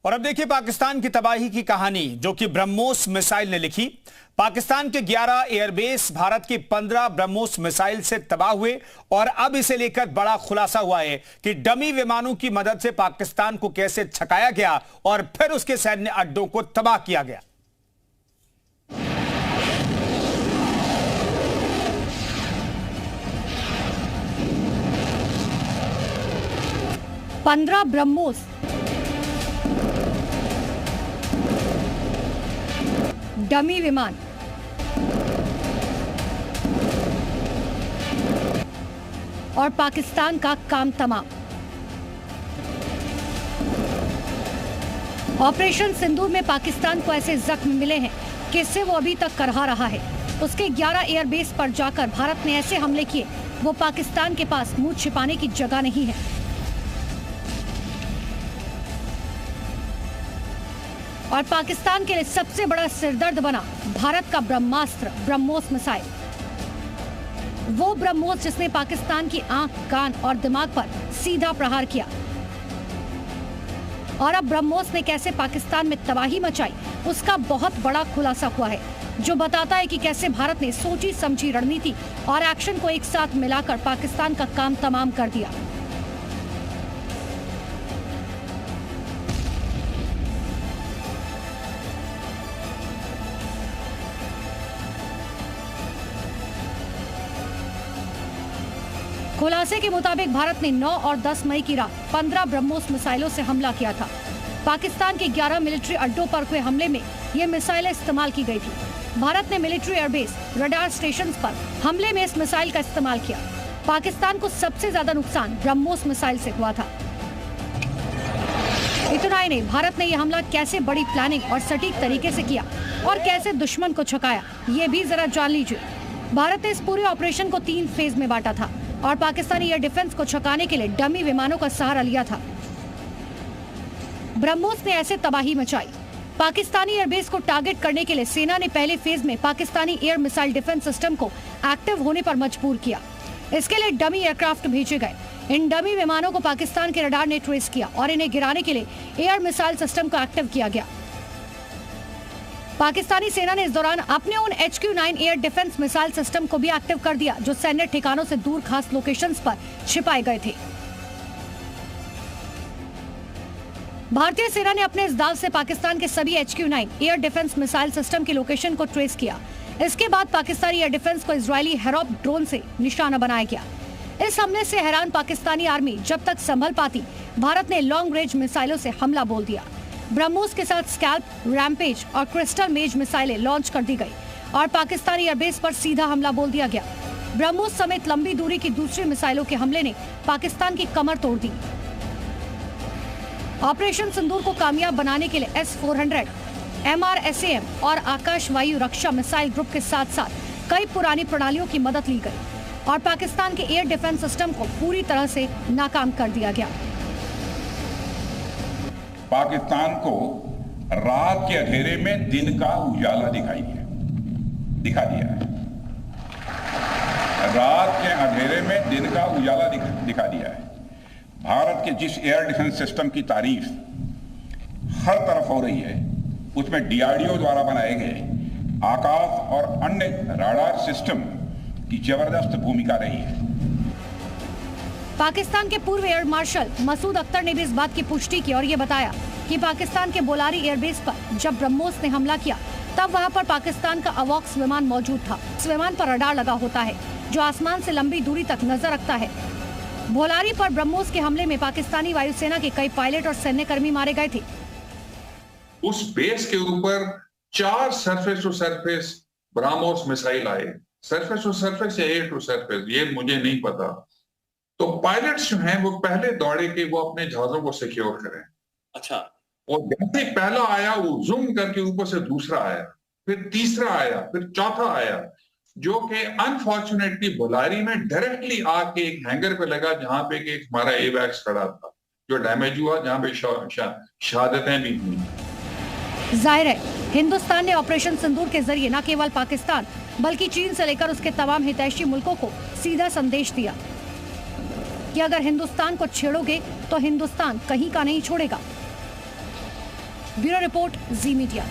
और अब देखिए पाकिस्तान की तबाही की कहानी जो कि ब्रह्मोस मिसाइल ने लिखी। पाकिस्तान के 11 एयरबेस भारत की 15 ब्रह्मोस मिसाइल से तबाह हुए और अब इसे लेकर बड़ा खुलासा हुआ है कि डमी विमानों की मदद से पाकिस्तान को कैसे छकाया गया और फिर उसके सैन्य अड्डों को तबाह किया गया। पंद्रह ब्रह्मोस, डमी विमान, और पाकिस्तान का काम तमाम। ऑपरेशन सिंदूर में पाकिस्तान को ऐसे जख्म मिले हैं कि इससे वो अभी तक करहा रहा है। उसके 11 एयरबेस पर जाकर भारत ने ऐसे हमले किए वो पाकिस्तान के पास मुंह छिपाने की जगह नहीं है। और पाकिस्तान के लिए सबसे बड़ा सिरदर्द बना भारत का ब्रह्मास्त्र ब्रह्मोस मिसाइल। वो ब्रह्मोस जिसने पाकिस्तान की आंख, कान और दिमाग पर सीधा प्रहार किया। और अब ब्रह्मोस ने कैसे पाकिस्तान में तबाही मचाई उसका बहुत बड़ा खुलासा हुआ है, जो बताता है कि कैसे भारत ने सोची समझी रणनीति और एक्शन को एक साथ मिलाकर पाकिस्तान का काम तमाम कर दिया। खुलासे के मुताबिक भारत ने 9 और 10 मई की रात 15 ब्रह्मोस मिसाइलों से हमला किया था। पाकिस्तान के 11 मिलिट्री अड्डों पर हुए हमले में ये मिसाइलें इस्तेमाल की गई थी। भारत ने मिलिट्री एयरबेस, रडार स्टेशन पर हमले में इस मिसाइल का इस्तेमाल किया। पाकिस्तान को सबसे ज्यादा नुकसान ब्रह्मोस मिसाइल से हुआ था। इतना ही नहीं, भारत ने यह हमला कैसे बड़ी प्लानिंग और सटीक तरीके से किया और कैसे दुश्मन को छकाया, ये भी जरा जान लीजिए। भारत ने इस पूरे ऑपरेशन को 3 फेज में बांटा था और पाकिस्तानी एयर डिफेंस को छकाने के लिए डमी विमानों का सहारा लिया था। ब्रह्मोस ने ऐसे तबाही मचाई। पाकिस्तानी एयरबेस को टारगेट करने के लिए सेना ने पहले फेज में Pakistani air missile defence system को एक्टिव होने पर मजबूर किया। इसके लिए डमी एयरक्राफ्ट भेजे गए। इन डमी विमानों को पाकिस्तान के रडार ने ट्रेस किया और इन्हें गिराने के लिए एयर मिसाइल सिस्टम को एक्टिव किया गया। पाकिस्तानी सेना ने इस दौरान अपने उन HQ-9 air defence missile system को भी एक्टिव कर दिया, जो सैन्य ठिकानों से दूर खास लोकेशंस पर छिपाए गए थे। भारतीय सेना ने अपने इस दाव से पाकिस्तान के सभी HQ-9 air defence missile system की लोकेशन को ट्रेस किया। इसके बाद पाकिस्तानी एयर डिफेंस को इजरायली हेरॉप ड्रोन से निशाना बनाया गया। इस हमले से हैरान पाकिस्तानी आर्मी जब तक संभल पाती, भारत ने लॉन्ग रेंज मिसाइलों से हमला बोल दिया। ब्रह्मोस के साथ स्कैल्प, रैम्पेज और क्रिस्टल मेज मिसाइलें लॉन्च कर दी गई और पाकिस्तानी एयरबेस पर सीधा हमला बोल दिया गया। ब्रह्मोस समेत लंबी दूरी की दूसरी मिसाइलों के हमले ने पाकिस्तान की कमर तोड़ दी। ऑपरेशन सिंदूर को कामयाब बनाने के लिए S-400, MRSAM और आकाश वायु रक्षा मिसाइल ग्रुप के साथ साथ कई पुरानी प्रणालियों की मदद ली गई और पाकिस्तान के एयर डिफेंस सिस्टम को पूरी तरह से नाकाम कर दिया गया। पाकिस्तान को रात के अंधेरे में दिन का उजाला दिखा दिया है। रात के अंधेरे में दिन का उजाला दिखा दिया है। भारत के जिस एयर डिफेंस सिस्टम की तारीफ हर तरफ हो रही है, उसमें DRDO द्वारा बनाए गए आकाश और अन्य राडार सिस्टम की जबरदस्त भूमिका रही है। पाकिस्तान के पूर्व एयर मार्शल मसूद अख्तर ने भी इस बात की पुष्टि की और ये बताया कि पाकिस्तान के बोलारी एयरबेस पर जब ब्रह्मोस ने हमला किया तब वहां पर पाकिस्तान का अवॉक्स विमान मौजूद था। इस विमान पर रडार लगा होता है जो आसमान से लंबी दूरी तक नजर रखता है। बोलारी पर ब्रह्मोस के हमले में पाकिस्तानी वायुसेना के कई पायलट और सैन्य कर्मी मारे गए थे। उस बेस के ऊपर 4 surface to surface BrahMos missile आए। सरफेस टू सरफेस या एयर टू सरफेस, ये मुझे नहीं पता। तो पायलट्स जो हैं वो पहले दौड़े कि वो अपने जहाजों को सिक्योर करें। अच्छा। और जैसे ही पहला आया वो जूम करके ऊपर से दूसरा आया, फिर तीसरा आया, फिर चौथा आया, जो कि अनफॉर्चुनेटली बोलारी में डायरेक्टली आके एक हैंगर पे लगा जहां पे कि हमारा एवैक्स खड़ा था, जो डैमेज हुआ, जहां पे शहादतें भी हुई। जाहिर है हिंदुस्तान ने ऑपरेशन सिंदूर के जरिए न केवल पाकिस्तान बल्कि चीन से लेकर उसके तमाम हितैषी मुल्कों को सीधा संदेश दिया कि अगर हिंदुस्तान को छेड़ोगे तो हिंदुस्तान कहीं का नहीं छोड़ेगा। ब्यूरो रिपोर्ट, जी मीडिया।